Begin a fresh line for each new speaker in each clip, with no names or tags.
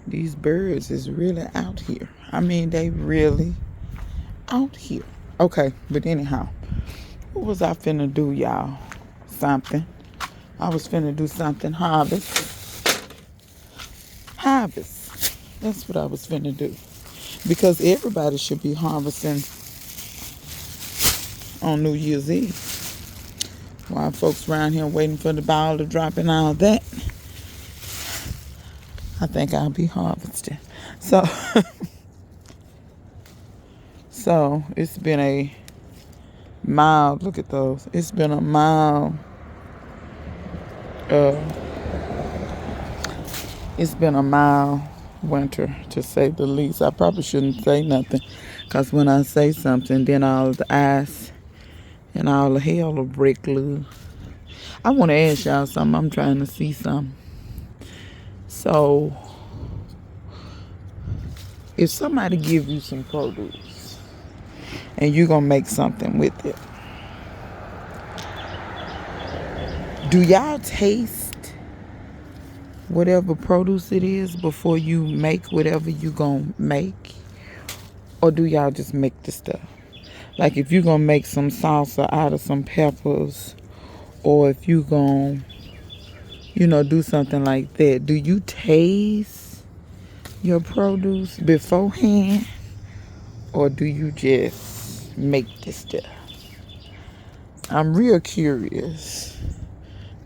These birds is really out here. I mean, they really out here. Okay, but anyhow, what was I finna do, y'all? Something. I was finna do something. Harvest. Harvest. That's what I was finna do. Because everybody should be harvesting on New Year's Eve. While folks around here waiting for the ball to drop and all that, I think I'll be harvesting. So, so it's been a mild, look at those. It's been a mild, uh, it's been a mild winter, to say the least. I probably shouldn't say nothing, because when I say something, then all the ice and all the hell will break loose. I want to ask y'all something. I'm trying to see something. So, if somebody give you some produce and you're going to make something with it, do y'all taste whatever produce it is before you make whatever you going to make? Or do y'all just make the stuff? Like if you're going to make some salsa out of some peppers, or if you're going to, do something like that, do you taste your produce beforehand? Or do you just make the stuff? I'm real curious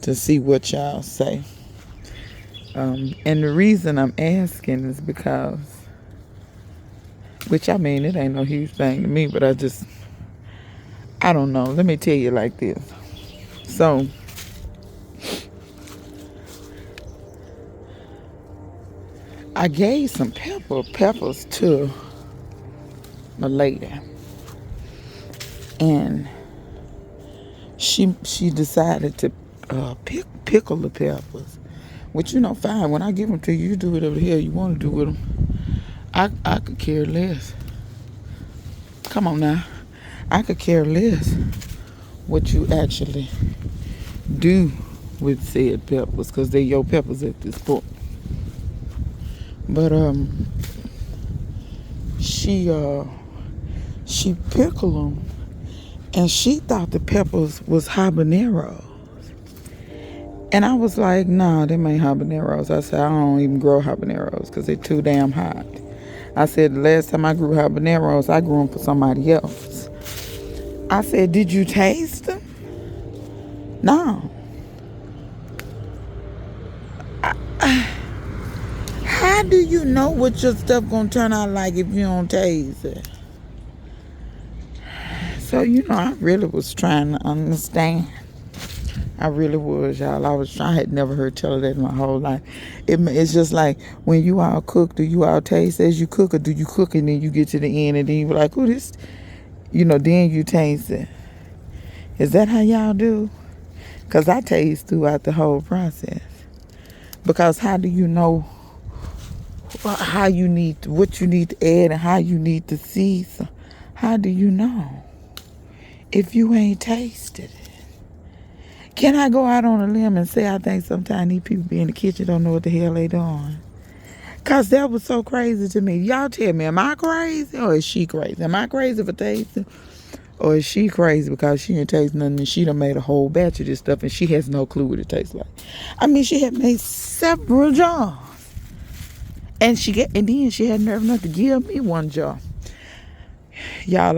to see what y'all say. And the reason I'm asking is because, which I mean, it ain't no huge thing to me, but I don't know. Let me tell you like this. So, I gave some peppers to my lady, and she decided to pickle the peppers, which fine. When I give them to you, you do whatever the hell you want to do with them. I could care less. Come on now, I could care less what you actually do with said peppers, because they're your peppers at this point. But she pickled them, and she thought the peppers was habaneros. And I was like, nah, them ain't habaneros. I said, I don't even grow habaneros because they're too damn hot. I said, the last time I grew habaneros, I grew them for somebody else. I said, did you taste them? No. How do you know what your stuff gonna turn out like if you don't taste it? So, I really was trying to understand. I really was, y'all. I had never heard tell of that in my whole life. It's just like, when you all cook, do you all taste as you cook, or do you cook and then you get to the end and then you be like, oh, this, then you taste it. Is that how y'all do? Because I taste throughout the whole process. Because how do you know what you need to add and how you need to season? How do you know if you ain't tasted it? Can I go out on a limb and say I think sometimes these people be in the kitchen don't know what the hell they doing? Because that was so crazy to me. Y'all tell me, am I crazy or is she crazy? Am I crazy for tasting? Or is she crazy because she ain't taste nothing and she done made a whole batch of this stuff and she has no clue what it tastes like? I mean, she had made several jars. And then she had nerve enough to give me one jar. Y'all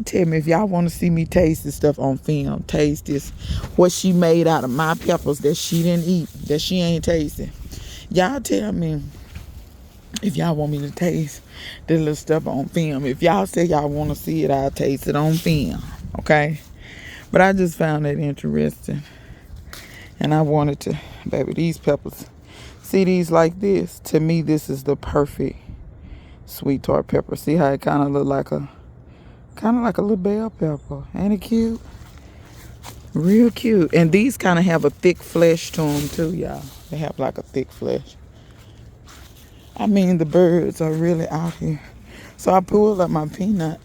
tell me if y'all want to see me taste this stuff on film. Taste this. What she made out of my peppers that she didn't eat, that she ain't tasting. Y'all tell me if y'all want me to taste this little stuff on film. If y'all say y'all want to see it, I'll taste it on film. Okay? But I just found that interesting. And I wanted to, baby, these peppers. See these like this? To me, this is the perfect sweet tart pepper. See how it kind of look like a little bell pepper. Ain't it cute? Real cute. And these kind of have a thick flesh to them too, y'all. They have like a thick flesh. I mean, the birds are really out here. So I pulled up my peanut.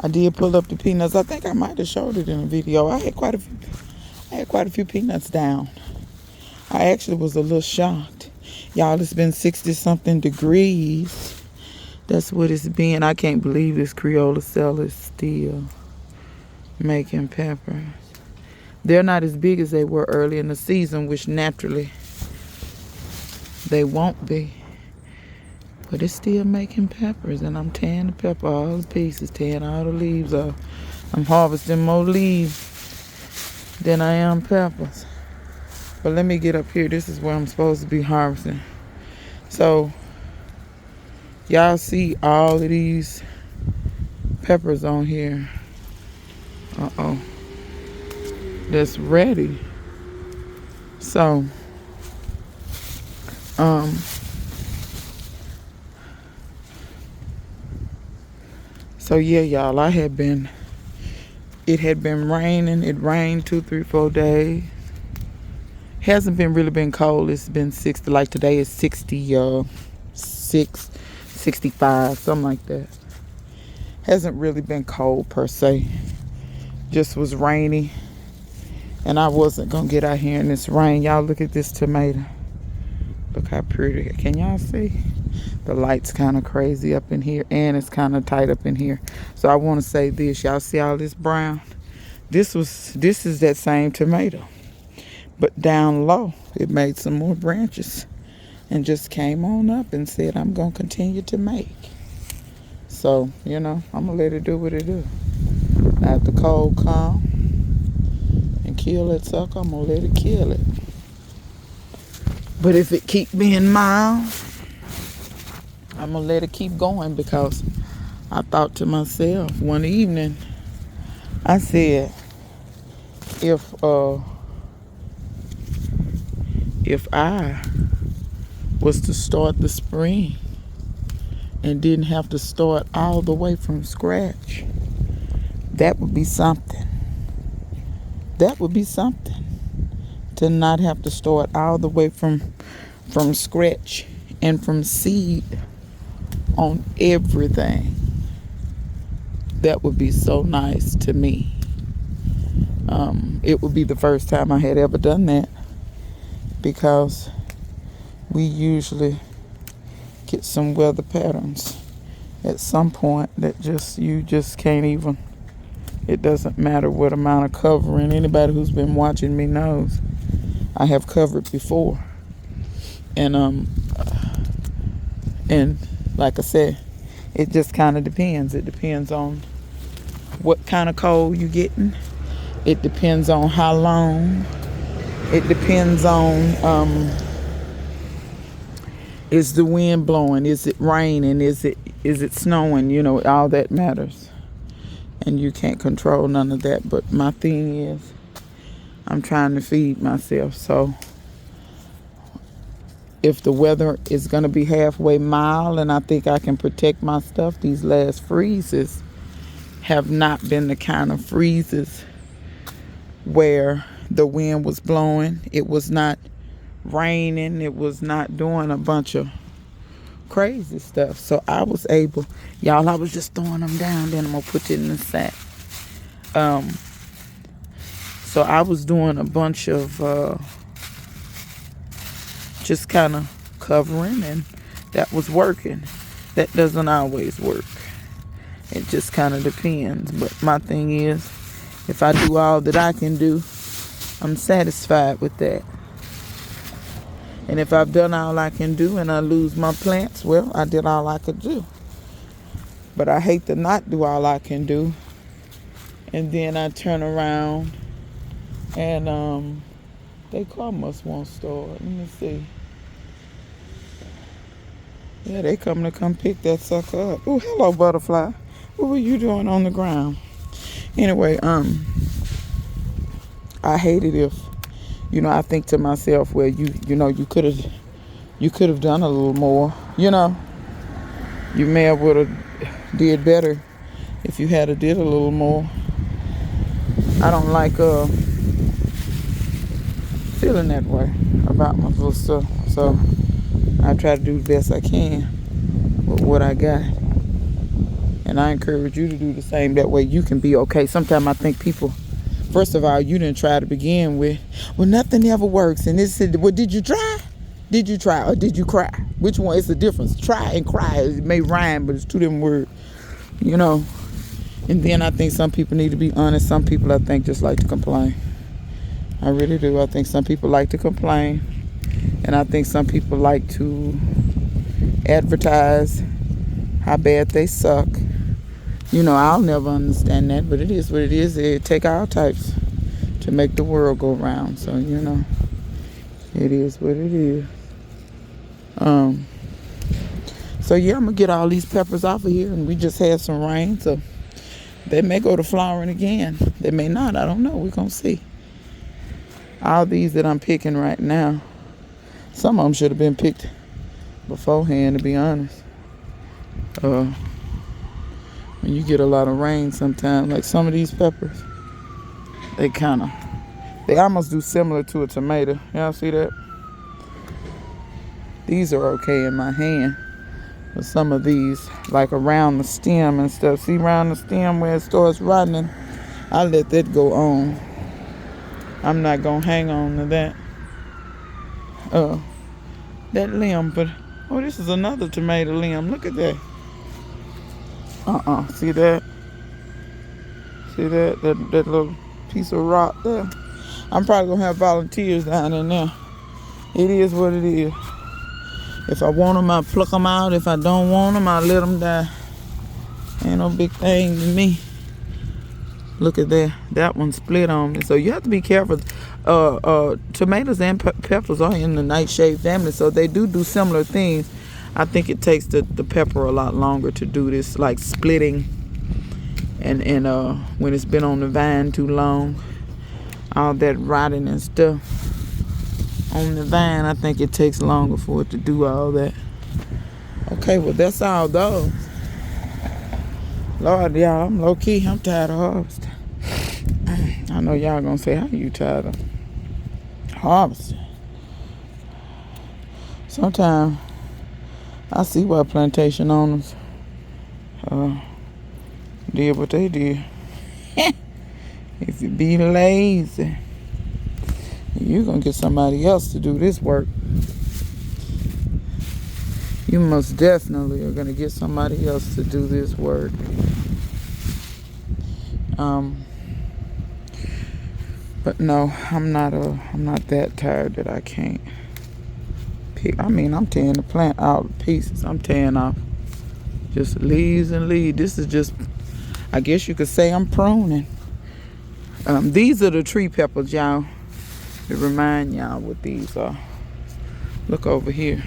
I did pull up the peanuts. I think I might have showed it in a video. I had quite a few peanuts down. I actually was a little shocked. Y'all, it's been 60 something degrees. That's what it's been. I can't believe this Creola seller is still making peppers. They're not as big as they were early in the season, which naturally they won't be. But it's still making peppers, and I'm tearing the pepper all the pieces, tearing all the leaves off. I'm harvesting more leaves than I am peppers. But let me get up here. This is where I'm supposed to be harvesting. So y'all see all of these peppers on here. That's ready. So yeah, y'all, it had been raining. It rained 2, 3, 4 days. Hasn't been really been cold. It's been 60, like today is 66, 65, something like that. Hasn't really been cold per se. Just was rainy. And I wasn't going to get out here in this rain. Y'all look at this tomato. Look how pretty. Can y'all see? The light's kind of crazy up in here. And it's kind of tight up in here. So I want to say this. Y'all see all this brown? This is that same tomato. But down low, it made some more branches. And just came on up and said, I'm going to continue to make. So, I'm going to let it do what it do. Now, if the cold come and kill that sucker, I'm going to let it kill it. But if it keep being mild, I'm going to let it keep going, because I thought to myself one evening, I said, if I was to start the spring and didn't have to start all the way from scratch, that would be something. That would be something. To not have to start all the way from scratch and from seed on everything. That would be so nice to me. It would be the first time I had ever done that, because we usually get some weather patterns at some point that you just can't even. It doesn't matter what amount of covering. Anybody who's been watching me knows I have covered before. And like I said, it just kind of depends. It depends on what kind of cold you're getting. It depends on how long. It depends on is the wind blowing? Is it raining? Is it snowing? All that matters. And you can't control none of that. But my thing is, I'm trying to feed myself. So if the weather is going to be halfway mild and I think I can protect my stuff, these last freezes have not been the kind of freezes where the wind was blowing. It was not raining. It was not doing a bunch of crazy stuff. So I was able, y'all, I was just throwing them down. Then I'm going to put it in the sack. So I was doing a bunch of just kind of covering, and that was working. That doesn't always work. It just kind of depends. But my thing is, if I do all that I can do, I'm satisfied with that. And if I've done all I can do and I lose my plants, well, I did all I could do. But I hate to not do all I can do. And then I turn around and they must won't start. Let me see. Yeah, they coming to come pick that sucker up. Oh, hello, butterfly. What were you doing on the ground? Anyway, I hate it if, I think to myself, well, you could have done a little more. You may have would have did better if you had did a little more. I don't like feeling that way about my little stuff. So I try to do the best I can with what I got. And I encourage you to do the same. That way you can be okay. Sometimes I think people, first of all, you didn't try to begin with. Well, nothing ever works. And this said, well, did you try? Did you try or did you cry? Which one is the difference? Try and cry. It may rhyme, but it's two different words. You know. And then I think some people need to be honest. Some people, I think, just like to complain. I really do. I think some people like to complain. And I think some people like to advertise how bad they suck. You know, I'll never understand that, but it is what it is. It take all types to make the world go round. So, you know, it is what it is. So yeah, I'm gonna get all these peppers off of here, and we just had some rain, so they may go to flowering again. They may not. I don't know. We're gonna see. All these that I'm picking right now, some of them should have been picked beforehand, to be honest. When you get a lot of rain sometimes, like some of these peppers, they almost do similar to a tomato. Y'all see that? These are okay in my hand. But some of these, like around the stem and stuff, see around the stem where it starts rotting, I let that go on. I'm not gonna hang on to that. That limb, but oh, this is another tomato limb. Look at that. See that? See that? That little piece of rock there. I'm probably gonna have volunteers down in there. It is what it is. If I want them, I'll pluck them out. If I don't want them, I'll let them die. Ain't no big thing to me. Look at that. That one split on me. So you have to be careful. Tomatoes and peppers are in the nightshade family, so they do similar things. I think it takes the pepper a lot longer to do this, like splitting. And when it's been on the vine too long, all that rotting and stuff on the vine, I think it takes longer for it to do all that. Okay, well, that's all those. Lord, y'all, I'm low-key. I'm tired of harvesting. I know y'all gonna say, how you tired of harvesting? Sometimes I see why plantation owners did what they did. If you be lazy, you're going to get somebody else to do this work. You most definitely are going to get somebody else to do this work. But no, I'm not that tired that I can't pick. I mean, I'm tearing the plant out to pieces. I'm tearing off just leaves and leaves. This is just, I guess you could say I'm pruning. These are the tree peppers, y'all. To remind y'all what these are. Look over here.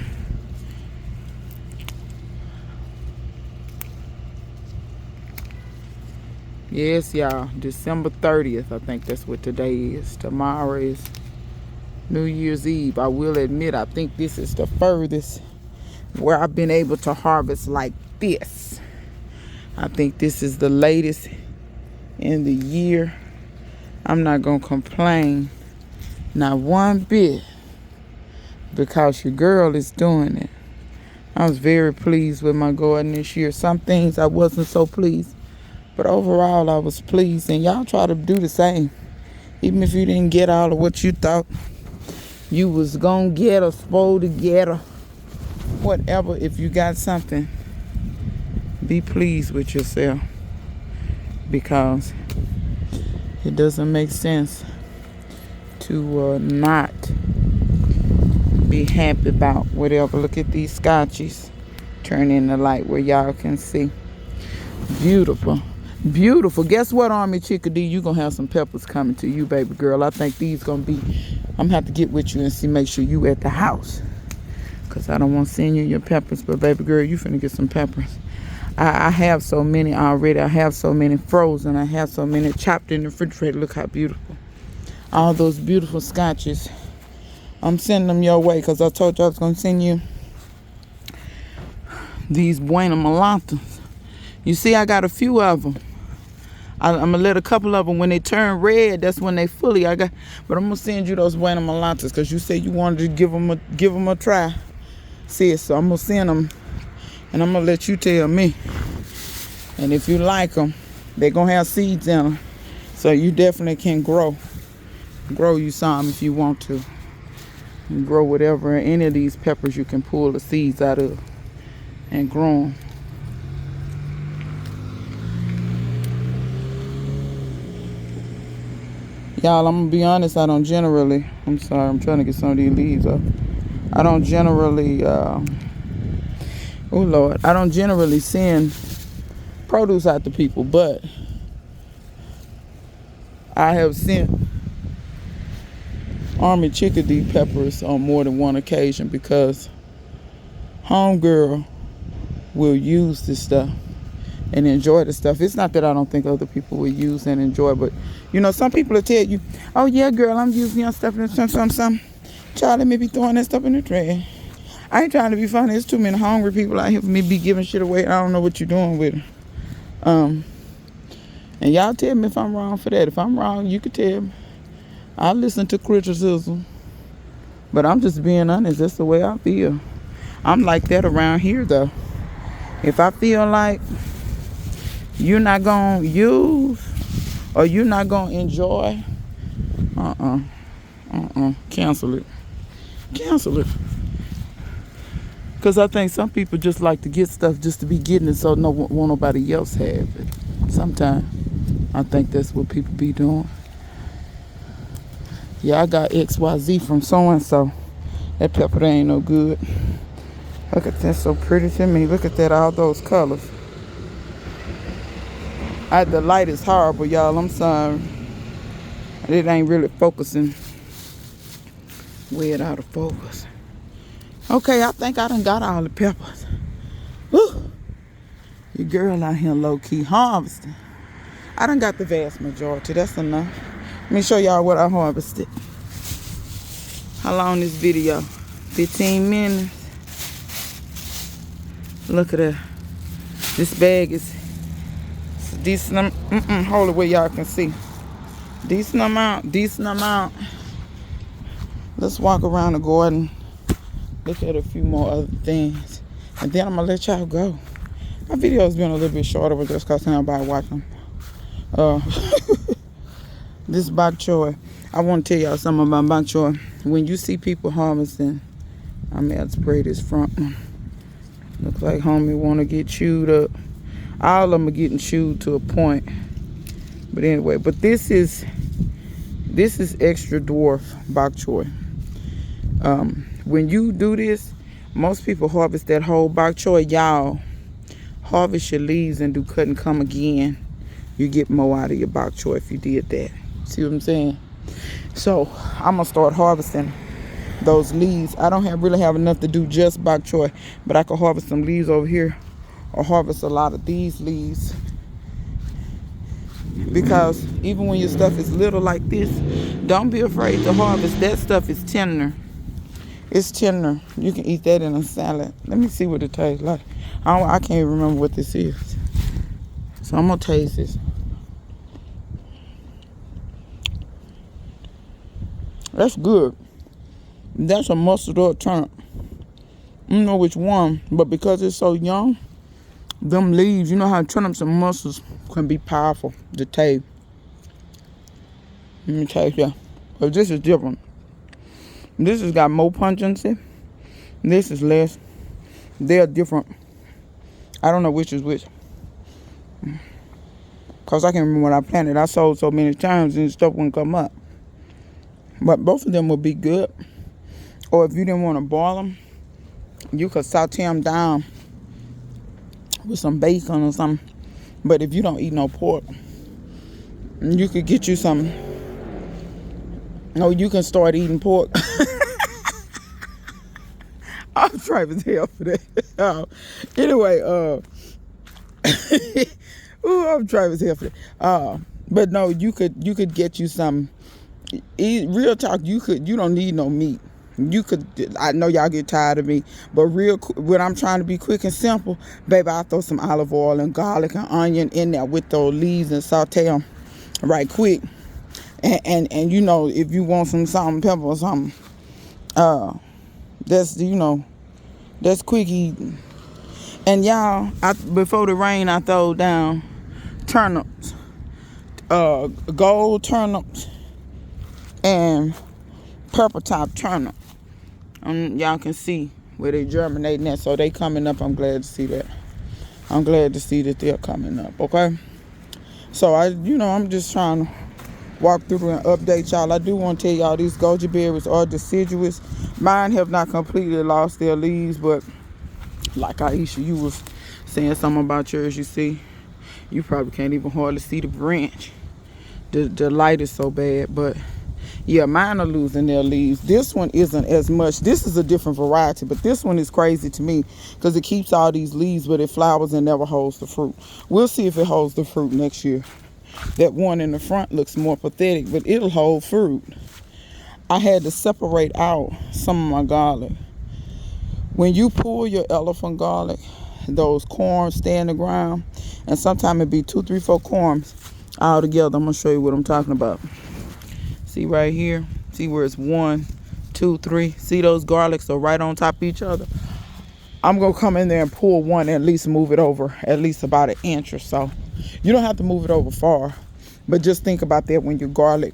Yes, y'all. December 30th, I think that's what today is. Tomorrow is New Year's Eve. I will admit, I think this is the furthest where I've been able to harvest like this. I think this is the latest in the year. I'm not going to complain. Not one bit, because your girl is doing it. I was very pleased with my garden this year. Some things I wasn't so pleased, but overall I was pleased. And y'all try to do the same. Even if you didn't get all of what you thought you was gonna get or supposed to get or whatever, if you got something, be pleased with yourself, because it doesn't make sense to not be happy about whatever. Look at these scotches. Turn in the light where y'all can see. Beautiful. Beautiful. Guess what, Army Chickadee? You gonna have some peppers coming to you, baby girl. I think these gonna be, I'm gonna have to get with you and see, make sure you at the house, because I don't want to send you your peppers, but baby girl, you finna get some peppers. I have so many already. I have so many frozen. I have so many chopped in the refrigerator. Look how beautiful. All those beautiful scotches. I'm sending them your way, because I told you I was going to send you these Buena Mulantas. You see, I got a few of them. I'm going to let a couple of them, when they turn red, that's when they fully, but I'm going to send you those Buena Mulantas, because you said you wanted to give them a try. Sis, so I'm going to send them, and I'm going to let you tell me. And if you like them, they're going to have seeds in them, so you definitely can grow you some if you want to. and grow whatever. And any of these peppers you can pull the seeds out of and grow them. Y'all, I'm gonna be honest, I don't generally, I'm sorry, I'm trying to get some of these leaves up. I don't generally, oh Lord, I don't generally send produce out to people, but I have sent Army Chickadee peppers on more than one occasion because homegirl will use this stuff and enjoy the stuff. It's not that I don't think other people will use and enjoy, but you know, some people will tell you, oh yeah, girl, I'm using your stuff and some. Child, let me be throwing that stuff in the trash. I ain't trying to be funny. There's too many hungry people out here for me to be giving shit away. I don't know what you're doing with it. And y'all tell me if I'm wrong for that. If I'm wrong, you can tell me. I listen to criticism, but I'm just being honest. That's the way I feel. I'm like that around here, though. If I feel like you're not gonna use or you're not gonna enjoy, cancel it. Because I think some people just like to get stuff just to be getting it so won't nobody else have it. Sometimes I think that's what people be doing. Yeah, I got XYZ from so-and-so. That pepper ain't no good. Look at that, so pretty to me. Look at that, all those colors. The light is horrible, y'all. I'm sorry. It ain't really focusing. Way it out of focus. Okay, I think I done got all the peppers. Whew. Your girl out here low-key harvesting. I done got the vast majority. That's enough. Let me show y'all what I harvested. How long this video? 15 minutes. Look at that. This bag is decent. Hold it where y'all can see. Decent amount. Let's walk around the garden. Look at a few more other things. And then I'm going to let y'all go. My video's been a little bit shorter, but just because everybody watching. This bok choy. I want to tell y'all something about bok choy. When you see people harvesting, I may have to spray this front one. Looks like homie want to get chewed up. All of them are getting chewed to a point. But anyway, but this is extra dwarf bok choy. When you do this, most people harvest that whole bok choy. Y'all harvest your leaves and do cut and come again. You get more out of your bok choy if you did that. See what I'm saying? So I'm gonna start harvesting those leaves. I don't really have enough to do just bok choy, but I could harvest some leaves over here or harvest a lot of these leaves. Because even when your stuff is little like this, don't be afraid to harvest. That stuff is tender. It's tender. You can eat that in a salad. Let me see what it tastes like. I can't remember what this is. So I'm going to taste this. That's good. That's a mustard or a turnip. I don't know which one, but because it's so young, them leaves, you know how turnips and mustards can be powerful to taste. Let me taste that. But this is different. This has got more pungency. This is less. They're different. I don't know which is which. Because I can't remember when I planted. I sold so many times and stuff wouldn't come up. But both of them would be good. Or if you didn't want to boil them, you could saute them down with some bacon or something. But if you don't eat no pork, you could get you some. No, you can start eating pork. I'm trying as hell for that. Anyway, I'm trying as hell for that. But no, you could get you some. Real talk, you don't need no meat. You could, I know y'all get tired of me, but when I'm trying to be quick and simple, baby, I throw some olive oil and garlic and onion in there with those leaves and saute them right quick. And you know, if you want some salt and pepper or something, that's quick eating. And y'all, before the rain, I throw down turnips, gold turnips and purple top turnip. Y'all can see where they germinating at. So they coming up. I'm glad to see that. I'm glad to see that they're coming up. Okay. So I'm just trying to walk through and update y'all. I do want to tell y'all these goji berries are deciduous. Mine have not completely lost their leaves, but like Aisha, you was saying something about yours. You see, you probably can't even hardly see the branch. The light is so bad, but yeah, mine are losing their leaves. This one isn't as much. This is a different variety, but this one is crazy to me because it keeps all these leaves, but it flowers and never holds the fruit. We'll see if it holds the fruit next year. That one in the front looks more pathetic, but it'll hold fruit. I had to separate out some of my garlic. When you pull your elephant garlic, those corms stay in the ground, and sometimes it be 2, 3, 4 corms all together. I'm gonna show you what I'm talking about. See right here? See where it's 1, 2, 3. See those garlics are right on top of each other? I'm gonna come in there and pull one and at least move it over at least about 1 inch or so. You don't have to move it over far, but just think about that when your garlic,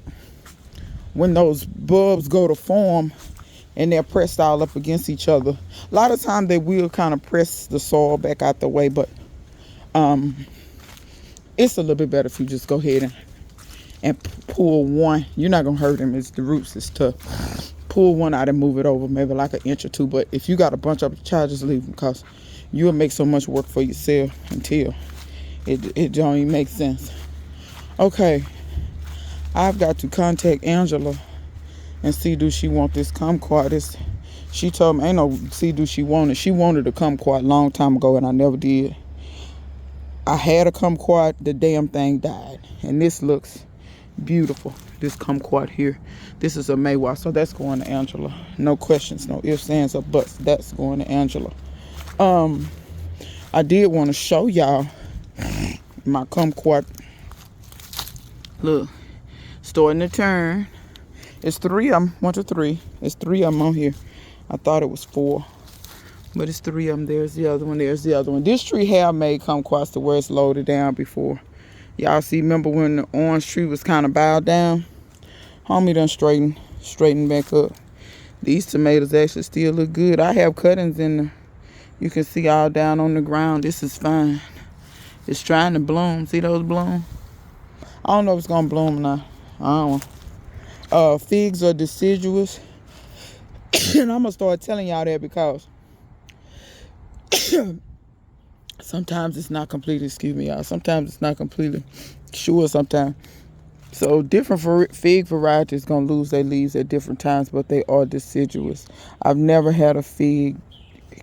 when those bulbs go to form and they're pressed all up against each other. A lot of times they will kind of press the soil back out the way, but it's a little bit better if you just go ahead and pull one. You're not gonna hurt them. It's the roots. It's tough. Pull one out and move it over, maybe like 1 inch or 2. But if you got a bunch of child, just leave them, because you'll make so much work for yourself until it don't even make sense. Okay, I've got to contact Angela and see, do she want this kumquat. She told me, ain't no see, do she want it. She wanted a kumquat a long time ago, and I never did. I had a kumquat, the damn thing died, and this looks beautiful. This kumquat here, this is a Maywa, so that's going to Angela. No questions, no ifs, ands, or buts. That's going to Angela. I did want to show y'all my kumquat. Look, starting to turn. It's 3 of them. 1 to 3. It's 3 of them on here. I thought it was 4, but it's 3 of them. There's the other one. There's the other one. This tree have made kumquats to where it's loaded down before. Y'all see, remember when the orange tree was kind of bowed down? Homie done straighten back up. These tomatoes actually still look good. I have cuttings in there. You can see all down on the ground. This is fine. It's trying to bloom. See those bloom? I don't know if it's going to bloom or not. I don't know. Figs are deciduous. And I'm going to start telling y'all that because sometimes it's not completely, excuse me, y'all. Sometimes it's not completely sure sometimes. So different fig varieties going to lose their leaves at different times, but they are deciduous. I've never had a fig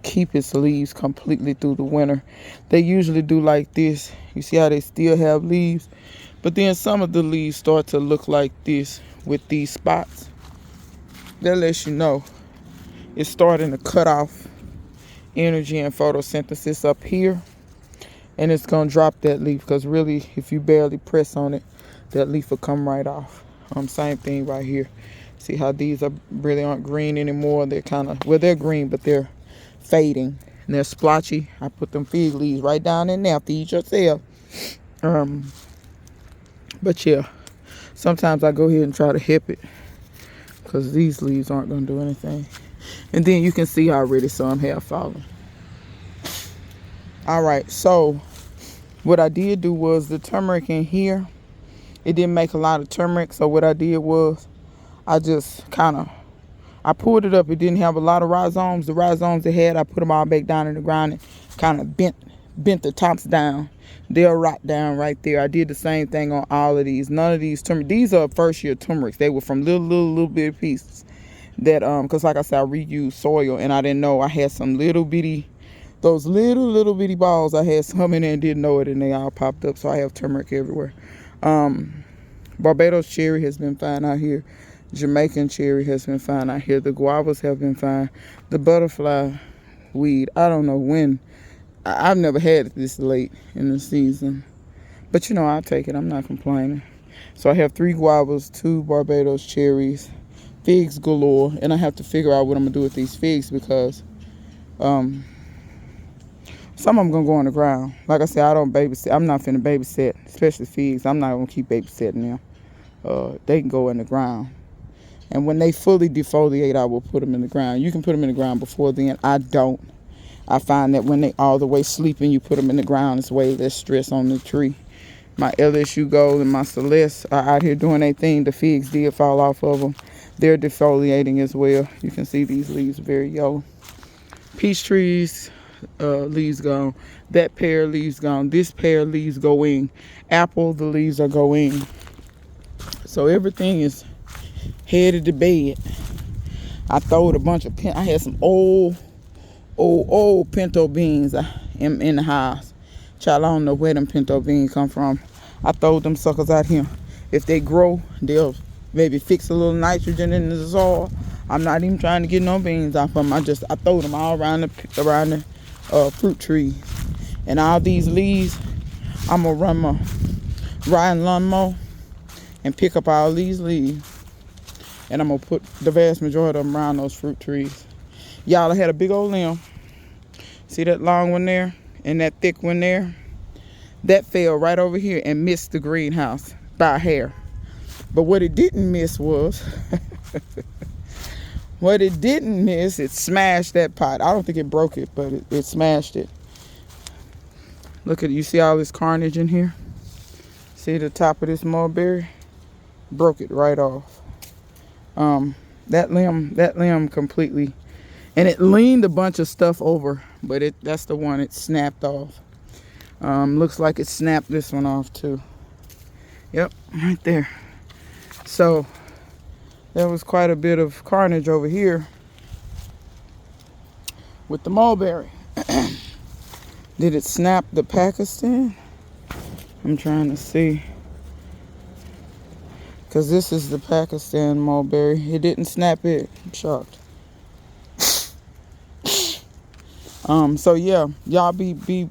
keep its leaves completely through the winter. They usually do like this. You see how they still have leaves? But then some of the leaves start to look like this with these spots. That lets you know it's starting to cut off energy and photosynthesis up here. And it's going to drop that leaf, because really, if you barely press on it, that leaf will come right off. Same thing right here. See how these really aren't green anymore? They're kind of, well, they're green, but they're fading. And they're splotchy. I put them fig leaves right down in there. Feed yourself. But yeah, sometimes I go ahead and try to hip it, because these leaves aren't going to do anything. And then you can see already some have fallen. All right, so what I did do was the turmeric in here, it didn't make a lot of turmeric. So what I did was I just I pulled it up. It didn't have a lot of rhizomes. The rhizomes it had, I put them all back down in the ground and kind of bent the tops down. They'll rot down right there. I did the same thing on all of these. None of these turmeric, these are first year turmerics. They were from little bitty pieces that, because like I said, I reused soil, and I didn't know I had some little bitty, those little bitty balls. I had some in there and didn't know it, and they all popped up. So I have turmeric everywhere. Barbados cherry has been fine out here. Jamaican cherry has been fine out here. The guavas have been fine. The butterfly weed, I don't know when. I've never had it this late in the season. But you know, I'll take it. I'm not complaining. So I have 3 guavas, 2 Barbados cherries, figs galore. And I have to figure out what I'm going to do with these figs, because some of them going to go on the ground. Like I said, I don't babysit. I'm not finna babysit, especially figs. I'm not going to keep babysitting them. They can go in the ground. And when they fully defoliate, I will put them in the ground. You can put them in the ground before then. I don't. I find that when they all the way sleeping, you put them in the ground, it's way less stress on the tree. My LSU Gold and my Celeste are out here doing their thing. The figs did fall off of them. They're defoliating as well. You can see these leaves very yellow. Peach trees, leaves gone. That pear leaves gone. This pear leaves going. Apple, the leaves are going. So everything is headed to bed. I throwed a bunch of I had some old pinto beans in the house. Child, I don't know where them pinto beans come from. I throwed them suckers out here. If they grow, they'll maybe fix a little nitrogen in the soil. I'm not even trying to get no beans off them. I throw them all around the fruit trees. And all these leaves, I'm gonna run my riding lawnmower and pick up all these leaves. And I'm gonna put the vast majority of them around those fruit trees. Y'all, I had a big old limb. See that long one there and that thick one there? That fell right over here and missed the greenhouse by a hair. But what it didn't miss was, it smashed that pot. I don't think it broke it, but it smashed it. Look at it. You see all this carnage in here? See the top of this mulberry? Broke it right off. That limb completely, and it leaned a bunch of stuff over, but that's the one it snapped off. Looks like it snapped this one off too. Yep, right there. So there was quite a bit of carnage over here with the mulberry. Did it snap the Pakistan? I'm trying to see. Because this is the Pakistan mulberry. It didn't snap it. I'm shocked. So yeah, y'all been digging.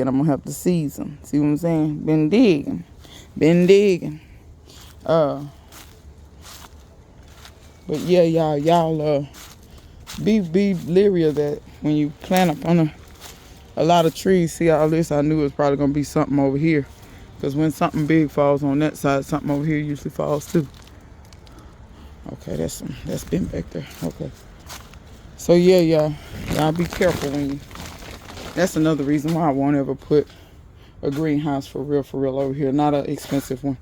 I'm gonna have to season. See what I'm saying? Been digging. But yeah, y'all be leery of that when you plant up on a lot of trees. See all this? I knew it was probably gonna be something over here. Because when something big falls on that side, something over here usually falls too. Okay, that's been back there. Okay. So yeah, y'all be careful when you. That's another reason why I won't ever put a greenhouse for real over here. Not an expensive one.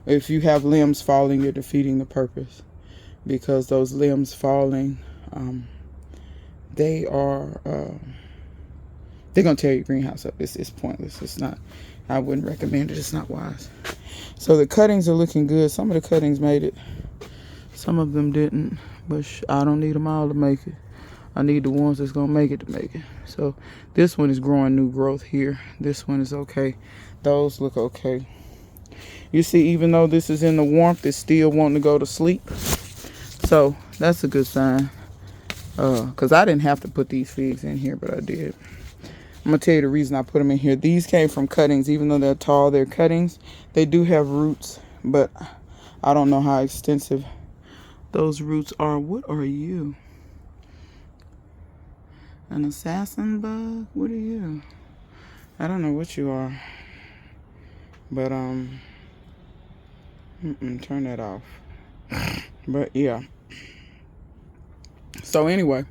If you have limbs falling, you're defeating the purpose. Because those limbs falling, they're gonna tear your greenhouse up. It's pointless. It's not. I wouldn't recommend it. It's not wise. So the cuttings are looking good. Some of the cuttings made it. Some of them didn't. But I don't need them all to make it. I need the ones that's going to make it. So this one is growing new growth here. This one is okay. Those look okay. You see, even though this is in the warmth, it's still wanting to go to sleep. So that's a good sign. Because I didn't have to put these figs in here, but I did. I'm going to tell you the reason I put them in here. These came from cuttings. Even though they're tall, they're cuttings. They do have roots, but I don't know how extensive those roots are. What are you? An assassin bug? What are you? I don't know what you are. But, turn that off. But, yeah. So, anyway,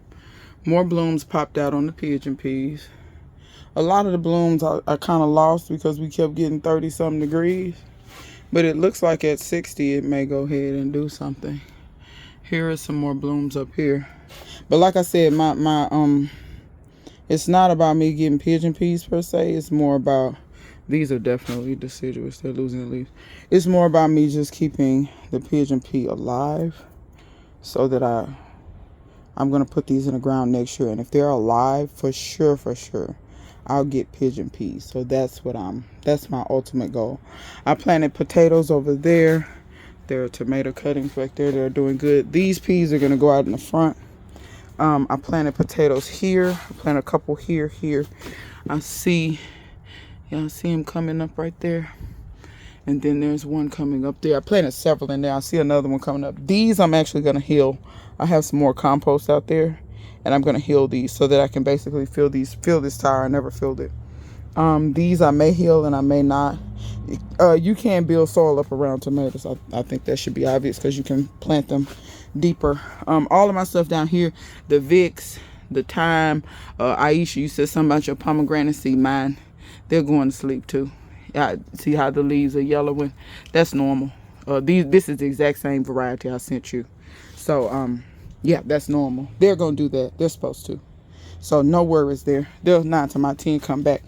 more blooms popped out on the pigeon peas. A lot of the blooms I kind of lost because we kept getting 30-something degrees. But it looks like at 60 it may go ahead and do something. Here are some more blooms up here. But like I said, my it's not about me getting pigeon peas per se. It's more about, these are definitely deciduous. They're losing the leaves. It's more about me just keeping the pigeon pea alive so that I'm going to put these in the ground next year. And if they're alive, for sure, I'll get pigeon peas. So that's my ultimate goal. I planted potatoes over there. There are tomato cuttings back there. They're doing good. These peas are going to go out in the front. I planted potatoes here. I planted a couple here. I see, y'all see them coming up right there. And then there's one coming up there. I planted several in there. I see another one coming up. These I'm actually going to heal. I have some more compost out there. And I'm going to heal these so that I can basically fill this tire. I never filled it. These I may heal and I may not. You can build soil up around tomatoes. I think that should be obvious because you can plant them deeper. All of my stuff down here, the Vicks, the thyme, Aisha, you said something about your pomegranate seed. Mine, they're going to sleep too. Yeah, see how the leaves are yellowing? That's normal. This is the exact same variety I sent you. So, yeah, that's normal. They're going to do that. They're supposed to. So no worries there. They'll 9 to my 10 come back.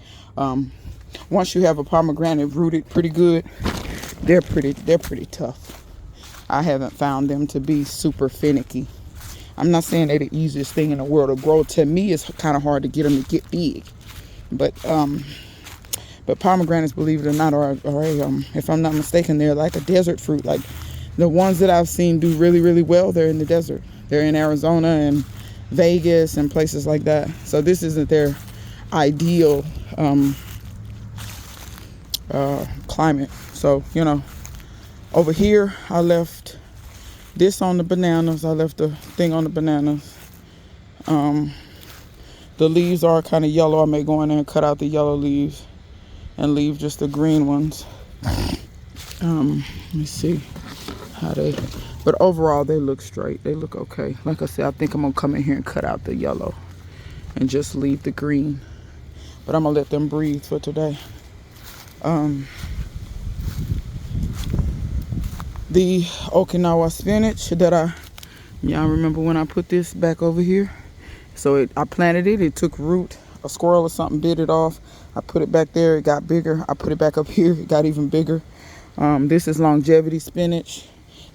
Once you have a pomegranate rooted pretty good, they're pretty tough. I haven't found them to be super finicky. I'm not saying they're the easiest thing in the world to grow. To me, it's kind of hard to get them to get big. But pomegranates, believe it or not, are if I'm not mistaken, they're like a desert fruit. Like the ones that I've seen do really, really well, they're in the desert. They're in Arizona and Vegas and places like that. So this isn't their ideal climate. So, you know, over here I left this on the bananas. I left the thing on the bananas. The leaves are kind of yellow. I may go in there and cut out the yellow leaves and leave just the green ones. Let me see how they, but overall they look straight. They look okay. Like I said, I think I'm gonna come in here and cut out the yellow and just leave the green, but I'm gonna let them breathe for today. The Okinawa spinach that y'all remember when I put this back over here? So I planted it, it took root, a squirrel or something bit it off. I put it back there, it got bigger. I put it back up here, it got even bigger. This is longevity spinach.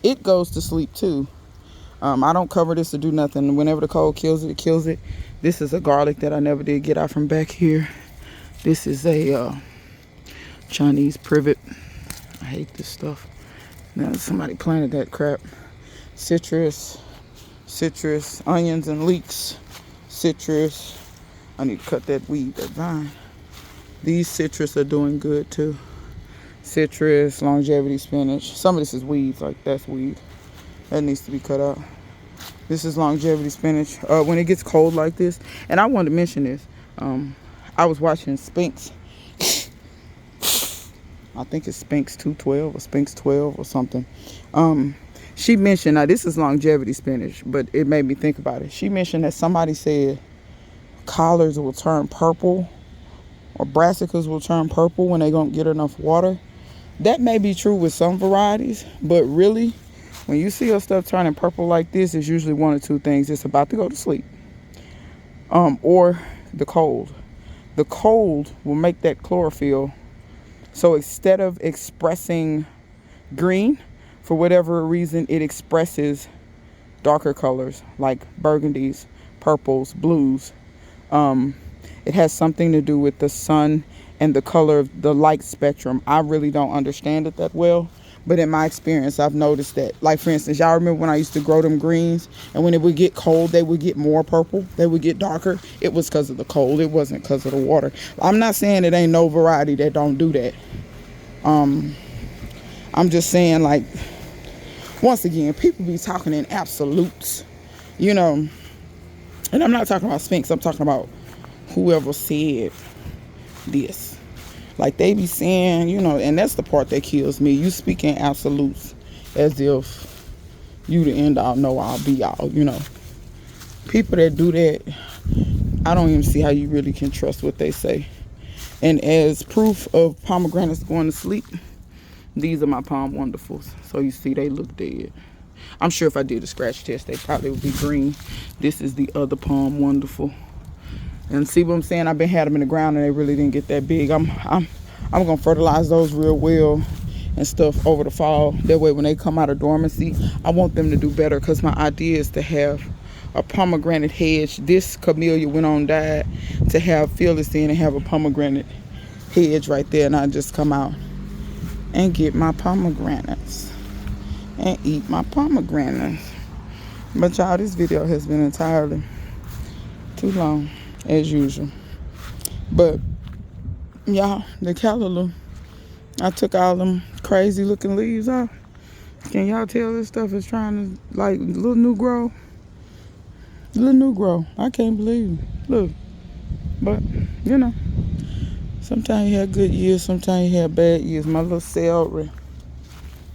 It goes to sleep too. I don't cover this to do nothing. Whenever the cold kills it, it kills it. This is a garlic that I never did get out from back here. This is a Chinese privet. I hate this stuff. Now somebody planted that crap. Citrus, onions and leeks, citrus. I need to cut that weed, that vine. These citrus are doing good too. Citrus, longevity spinach. Some of this is weeds, like that's weed. That needs to be cut out. This is longevity spinach. When it gets cold like this, and I wanted to mention this. I was watching Spinks. I think it's Spinks 212 or Spinks 12 or something. She mentioned, now this is longevity spinach, but it made me think about it. She mentioned that somebody said collards will turn purple or brassicas will turn purple when they don't get enough water. That may be true with some varieties, but really, when you see your stuff turning purple like this, it's usually one or two things. It's about to go to sleep. Or the cold. The cold will make that chlorophyll. So instead of expressing green, for whatever reason, it expresses darker colors like burgundies, purples, blues. It has something to do with the sun and the color of the light spectrum. I really don't understand it that well, but in my experience, I've noticed that. Like, for instance, y'all remember when I used to grow them greens, and when it would get cold, they would get more purple. They would get darker. It was because of the cold. It wasn't because of the water. I'm not saying it ain't no variety that don't do that. I'm just saying, like, once again, people be talking in absolutes, you know, and I'm not talking about Spinks. I'm talking about whoever said this. Like, they be saying, you know, and that's the part that kills me. You speak in absolutes as if you the end all, know all, be all, you know. People that do that, I don't even see how you really can trust what they say. And as proof of pomegranates going to sleep, these are my Palm Wonderfuls. So you see, they look dead. I'm sure if I did a scratch test, they probably would be green. This is the other Palm Wonderful. And see what I'm saying? I've been had them in the ground and they really didn't get that big. I'm gonna fertilize those real well and stuff over the fall. That way when they come out of dormancy, I want them to do better, because my idea is to have a pomegranate hedge. This camellia went on died, to have Phyllis in and have a pomegranate hedge right there, and I just come out and get my pomegranates and eat my pomegranates. But y'all, this video has been entirely too long as usual. But y'all, the callaloo, I took all them crazy looking leaves off. Can y'all tell this stuff is trying to, like, little new grow? I can't believe it. Look. But, you know, Sometimes you have good years, sometimes you have bad years. My little celery.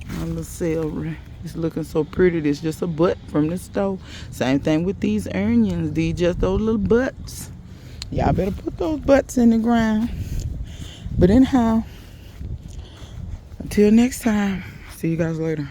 My little celery. It's looking so pretty. It's just a butt from the store. Same thing with these onions. These just those little butts. Y'all better put those butts in the ground. But anyhow, until next time, see you guys later.